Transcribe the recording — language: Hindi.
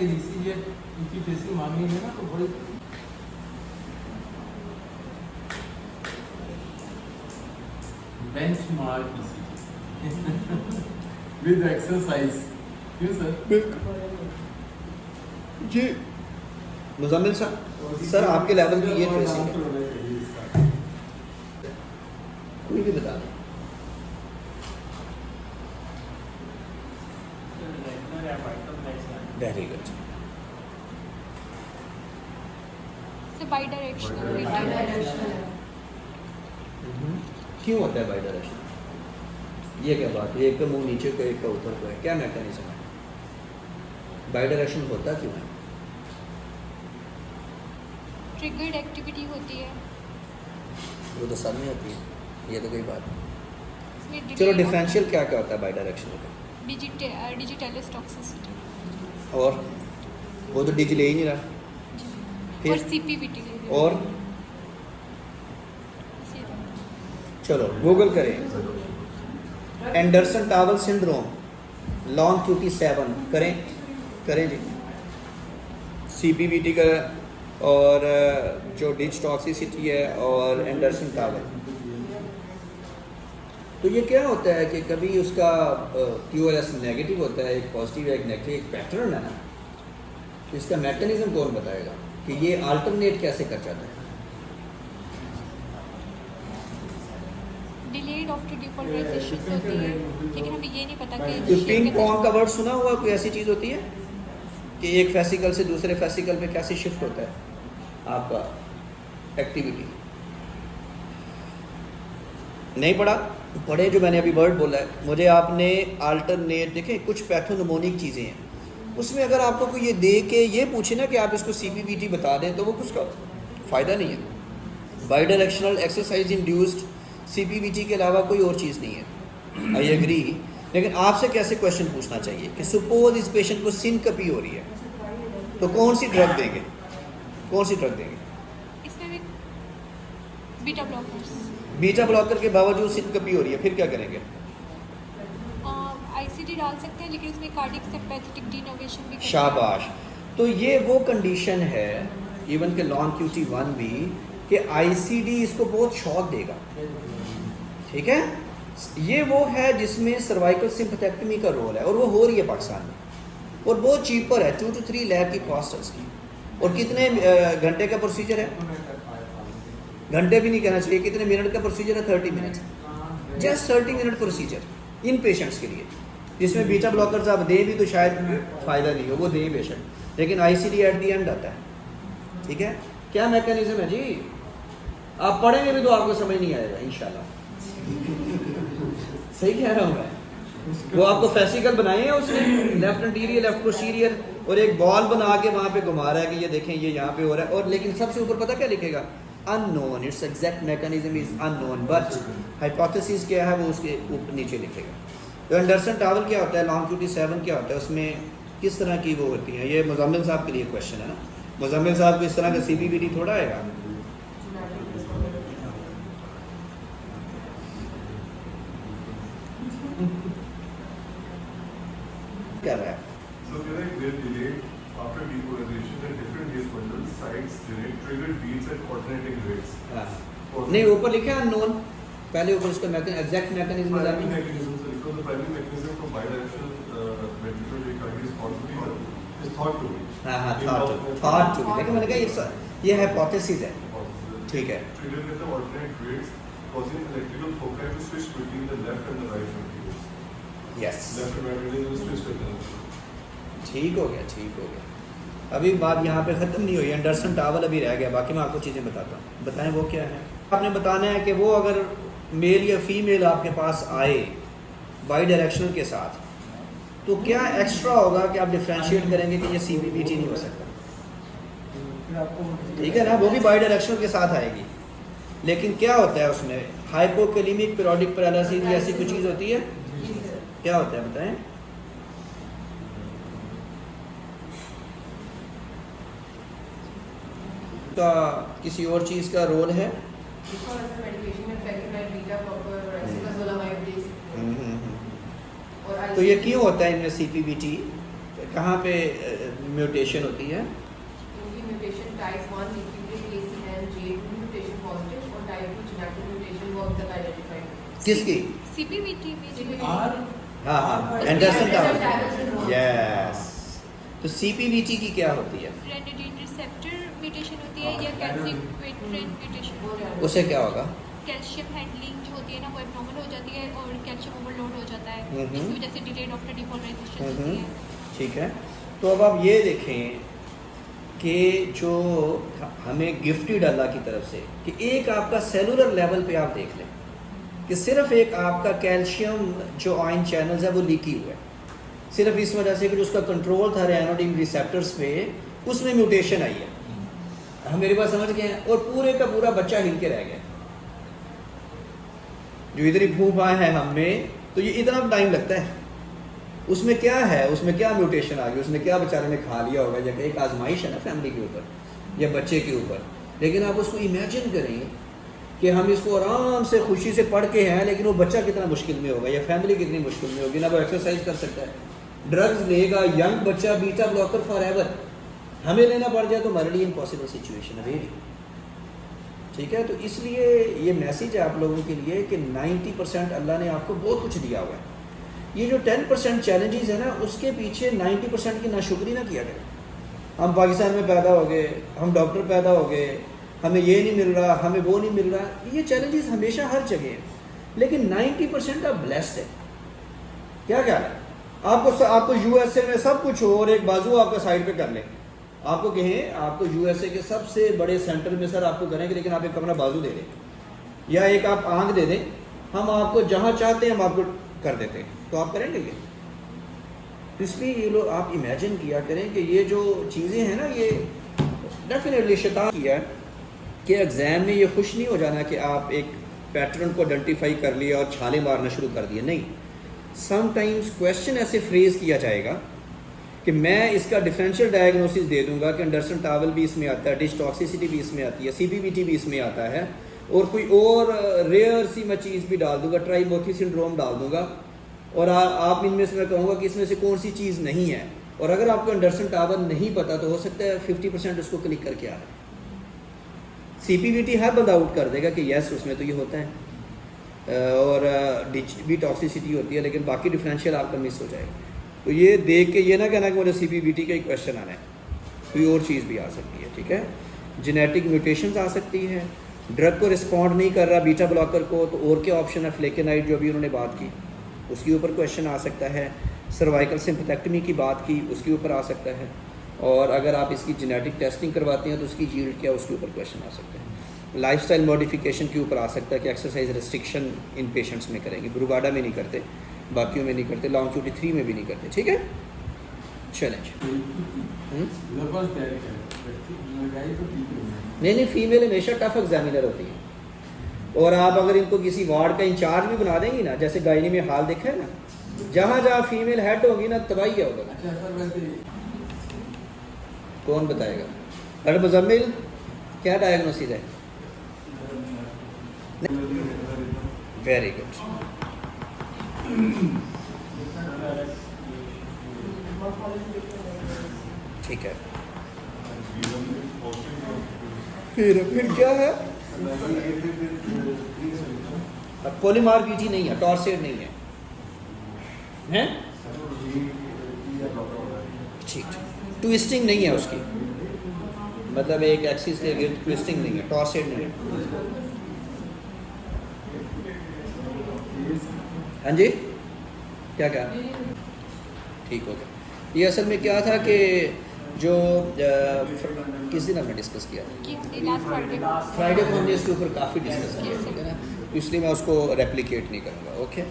इसीलिए इनकी फेसिंग मांगी है ना, तो बड़ी बेंचमार्क विद एक्सरसाइज। क्यों सर? जी मुजम्मिल सर आपके लेवल की ये फेसिंग है, कोई भी बता दें। Very good. बाई डायरेक्शनल क्यों होता है बाई डायरेक्शन? ये क्या बात है, एक का मुंह नीचे को एक का ऊपर को है, क्या मैकेनिज्म है? बाई डायरेक्शन होता क्यों है? ट्रिगर्ड एक्टिविटी होती है वो तो सब में होती है, ये तो कोई बात नहीं। इसमें चलो डिफरेंशियल क्या क्या होता है बाई डायरेक्शनल का? डिजिटलिस टॉक्सिसिटी और वो तो डिजिटल ही नहीं रहा, और फिर सीपीवीटी और चलो गूगल करें Anderson towel syndrome long QT7 करें जी, CPVT का और जो डिज टॉक्सिसिटी है और एंडरसन टावल। तो ये क्या होता है कि कभी उसका QRS नेगेटिव होता है, एक पॉजिटिव है एक नेगेटिव, एक पैटर्न है ना। तो इसका मैकेनिज्म कौन बताएगा कि ये अल्टरनेट कैसे कर जाता है? डिलेड आफ्टर डिपोलराइजेशन होती है, लेकिन हमें ये नहीं पता कि तो पिंग पोंग का वर्ड सुना हुआ, कोई ऐसी चीज़ होती है कि एक फेसिकल से दूसरे फेसिकल पे कैसे शिफ्ट होता है आपका एक्टिविटी? नहीं पढ़ा? पढ़े जो मैंने अभी वर्ड बोला है। मुझे आपने अल्टरनेट देखें, कुछ पैथोनोमोनिक चीज़ें हैं उसमें, अगर आपको कोई ये दे के ये पूछे ना कि आप इसको CPVT बता दें तो वो कुछ का फ़ायदा नहीं है। By directional exercise induced CPVT के अलावा कोई और चीज़ नहीं है, आई एग्री। लेकिन आपसे कैसे क्वेश्चन पूछना चाहिए कि सपोज इस पेशेंट को सिनकपी हो रही है तो कौन सी ड्रग देंगे, कौन सी ड्रग देंगे? इसमें भी बीटा ब्लॉकर्स, बीटा ब्लॉकर के बावजूद सिनकपी हो रही है, फिर क्या करेंगे? आईसीडी डाल सकते हैं, लेकिन उसमें कार्डिक सिम्पैथेटिक डिनर्वेशन भी करते हैं। शाबाश। तो ये वो कंडीशन है इवन के लॉन्ग QT1 भी कि ICD इसको बहुत शॉक देगा, ठीक है। ये वो है जिसमें सर्वाइकल सिम्पैथेक्टमी का रोल है और वो हो रही है पाकिस्तान में और बहुत चीपर है, 2 to 3 लाख की कॉस्ट है उसकी। और कितने घंटे का प्रोसीजर है? घंटे भी नहीं कहना चाहिए, कितने मिनट का प्रोसीजर है? 30 मिनट, जस्ट 30 मिनट प्रोसीजर इन पेशेंट्स के लिए, जिसमें बीटा ब्लॉकर्स आप दें भी तो शायद फ़ायदा नहीं हो, वो दें बेशक, लेकिन ICD एट दी एंड आता है, ठीक है। क्या मैकेनिज्म है जी? आप पढ़ेंगे भी तो आपको समझ नहीं आएगा इंशाल्लाह। सही कह रहा हूँ मैं। वो आपको फेसिकल बनाए हैं उसने, लेफ्ट एंटीरियर लेफ्ट पोस्टीरियर, और एक बॉल बना के वहाँ पे घुमा रहा है कि ये देखें ये यहाँ पे हो रहा है, और लेकिन सबसे ऊपर पता क्या लिखेगा? Unknown, it's exact mechanism is unknown, but hypothesis क्या है वो उसके ऊपर नीचे लिखेगा। तो एंडरसन टावल क्या होता है, लॉन्ग QT7 क्या होता है, उसमें किस तरह की वो होती है? ये मुजम्मिल साहब के लिए क्वेश्चन है ना। मुजम्मिल साहब को इस तरह का CPVT थोड़ा आएगा। कर रहा है So there are delayed after depolarization at different base bundles, sites generate triggered beats at alternating rates. हाँ। नहीं ऊपर लिखा है अननोन, पहले ऊपर इसका exact mechanism Primary mechanism, so because the primary mechanism for bidirectional ventricular tachycardia is thought to be. हाँ थॉट टू, लेकिन मैंने कहा ये हाइपोथेसिस है, ठीक है। Trigger with the alternate rates, causing electrical foci to switch between the left and the right ventricles. Yes, Left and right ventricles switch करते हैं। ठीक हो गया, ठीक हो गया। अभी बात यहाँ पे ख़त्म नहीं हुई, एंडरसन टावल अभी रह गया, बाकी मैं आपको चीज़ें बताता हूँ। बताएं वो क्या है? आपने बताना है कि वो अगर मेल या फीमेल आपके पास आए बाई डायरेक्शनल के साथ, तो क्या एक्स्ट्रा होगा कि आप डिफ्रेंशिएट करेंगे कि ये CPVT नहीं हो सकता, ठीक है ना। वो भी बाई डायरेक्शनल के साथ आएगी, लेकिन क्या होता है उसमें? हाइपोकैलिमिक पीरियोडिक पैरालिसिस ऐसी कोई चीज़ होती है? क्या होता है बताएं? का किसी और चीज़ का रोल है? तो ये क्यों होता है इनमें CPVT? कहाँ पे म्यूटेशन होती है? उनकी mutation type 1 liquid ACN J2 mutation positive और टाइप 2 जेनेटिक म्यूटेशन वो अब तक आइडेंटिफाइड। किसकी? CPVT में आर हाँ हाँ, एंडरसन टावल। यस, तो CPVT की क्या होती है? रेनिडिन रिसेप्टर म्यूटेशन होती है या कैल्शियम म्यूटेशन होती है। उससे क्या होगा? कैल्शियम हैंडलिंग जो होती है ना वो एब्नॉर्मल हो जाती है और कैल्शियम ओवरलोड हो जाता है, हम्म। जिसकी वजह से डिलेड आफ्टर डिपोलराइजेशन होती है। ठीक है, तो अब आप ये देखें कि जो हमें गिफ्टेड अल्लाह की तरफ से कि एक आपका सेलुलर लेवल पे आप देख लें कि सिर्फ एक आपका कैल्शियम जो आयन चैनल्स है वो लीकी हुआ है, सिर्फ इस वजह से कि जो उसका कंट्रोल था रेनोडिन रिसेप्टर्स पे उसमें म्यूटेशन आई है। हम मेरी बात समझ गए हैं? और पूरे का पूरा बच्चा हिल के रह गया, जो इतनी फूफ आए हैं हम में, तो ये इतना टाइम लगता है। उसमें क्या है, उसमें क्या म्यूटेशन आ गई, उसने क्या बेचारे ने खा लिया होगा, जब एक आजमाइश है ना फैमिली के ऊपर या बच्चे के ऊपर। लेकिन आप उसको इमेजिन करें कि हम इसको आराम से खुशी से पढ़ के हैं, लेकिन वो बच्चा कितना मुश्किल में होगा या फैमिली कितनी मुश्किल में होगी, ना वो एक्सरसाइज कर सकता है, ड्रग्स लेगा, यंग बच्चा बीटा ब्लॉकर फॉर एवर, हमें लेना पड़ जाए तो हमारे लिए इम्पॉसिबल सिचुएशन है रियली। ठीक है, तो इसलिए ये मैसेज है आप लोगों के लिए कि 90% अल्लाह ने आपको बहुत कुछ दिया हुआ है। ये जो 10% चैलेंजेस है ना, उसके पीछे 90% की नाशुक्री ना किया जाए। हम पाकिस्तान में पैदा हो गए, हम डॉक्टर पैदा हो गए, हमें ये नहीं मिल रहा, हमें वो नहीं मिल रहा, ये चैलेंजेस हमेशा हर जगह हैं, लेकिन 90% आप ब्लेस्ड है। क्या ख्याल है? आपको USA में सब कुछ हो और एक बाजू आपका साइड पे कर ले, आपको कहें आपको USA के सबसे बड़े सेंटर में सर आपको करेंगे, लेकिन आप एक कमरा बाजू दे दें या एक आप आंख दे दें, हम आपको जहाँ चाहते हैं हम आपको कर देते हैं, तो आप करेंगे ये? इसलिए ये लोग आप इमेजिन किया करें कि ये जो चीज़ें हैं ना, ये डेफिनेटली शैतान किया है कि एग्ज़ाम में ये खुश नहीं हो जाना कि आप एक पैटर्न को आइडेंटिफाई कर लिया और छाले मारना शुरू कर दिए। नहीं, समटाइम्स क्वेश्चन ऐसे फ्रेज किया जाएगा कि मैं इसका डिफरेंशियल डायग्नोसिस दे दूंगा कि एंडरसन टावल भी इसमें आता है, डिश टॉक्सिसिटी भी इसमें आती है, CPVT भी इसमें आता है, और कोई और रेयर सी मैं चीज़ भी डाल दूंगा, ट्राइमोथी सिंड्रोम डाल दूंगा, और आप इनमें से मैं कहूँगा कि इसमें से कौन सी चीज़ नहीं है। और अगर आपको एंडरसन टावल नहीं पता तो हो सकता है 50% उसको क्लिक करके आ रहा है। CPVT है बंद आउट कर देगा कि यस उसमें तो ये होता है, और डिच भी टॉक्सिसिटी होती है, लेकिन बाकी डिफरेंशियल आपका मिस हो जाएगा। तो ये देख के ये ना कहना कि मुझे CPVT का ही क्वेश्चन आना है, कोई और चीज़ भी आ सकती है। ठीक है, जेनेटिक म्यूटेशंस आ सकती है, ड्रग को रिस्पॉन्ड नहीं कर रहा बीटा ब्लॉकर को, तो और क्या ऑप्शन है, फ्लेकेनाइड जो अभी उन्होंने बात की उसके ऊपर क्वेश्चन आ सकता है, सर्वाइकल सिम्पथेक्टमी की बात की उसके ऊपर आ सकता है, और अगर आप इसकी जेनेटिक टेस्टिंग करवाते हैं तो उसकी यील्ड क्या उसके ऊपर क्वेश्चन आ सकता है। लाइफस्टाइल मॉडिफिकेशन के ऊपर आ सकता है कि एक्सरसाइज रेस्ट्रिक्शन इन पेशेंट्स में करेंगे, ब्रूवाडा में नहीं करते, बाकियों में नहीं करते, लॉन्ग क्यूटी 3 में भी नहीं करते। ठीक है, चैलेंज जबरदस्त तैयारी करें, लगाई तो ठीक है। नहीं, फीमेल हमेशा टफ एग्जामिनर होती है, और आप अगर इनको किसी वार्ड का इंचार्ज भी बना देंगी ना, जैसे गायनी में हाल देखा है ना, जहाँ जहाँ फीमेल हेड होगी ना तबाही है होगा। अच्छा सर, वैसे कौन बताएगा? अरे मुजम्मिल क्या डायग्नोसिस है? वेरी गुड, ठीक है। फिर क्या है? पोलीमार बीटी नहीं है, टॉर्सेड नहीं है, हैं? ठीक, ट्विस्टिंग नहीं है उसकी, मतलब एक एक्सिस के गिर्द ट्विस्टिंग नहीं है, टॉर्सेड नहीं है। हाँ जी, क्या ठीक हो गया। ये असल में क्या था कि जो किस दिन हमने डिस्कस किया था, कि हमने लास्ट फ्राइडे को हमने इसके ऊपर काफ़ी डिस्कस किया, ठीक है ना, तो इसलिए मैं उसको रेप्लिकेट नहीं करूँगा। ओके।